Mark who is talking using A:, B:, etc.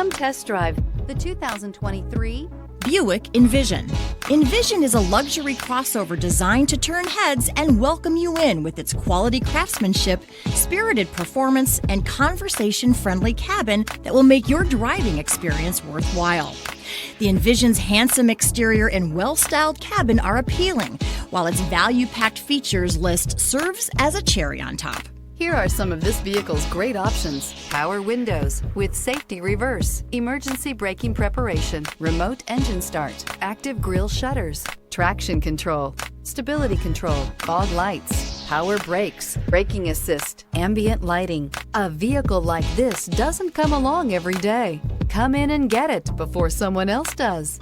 A: Come test drive the 2023
B: Buick Envision. Envision is a luxury crossover designed to turn heads and welcome you in with its quality craftsmanship, spirited performance, and conversation-friendly cabin that will make your driving experience worthwhile. The Envision's handsome exterior and well-styled cabin are appealing, while its value-packed features list serves as a cherry on top.
A: Here are some of this vehicle's great options: power windows with safety reverse, emergency braking preparation, remote engine start, active grille shutters, traction control, stability control, fog lights, power brakes, braking assist, ambient lighting. A vehicle like this doesn't come along every day. Come in and get it before someone else does.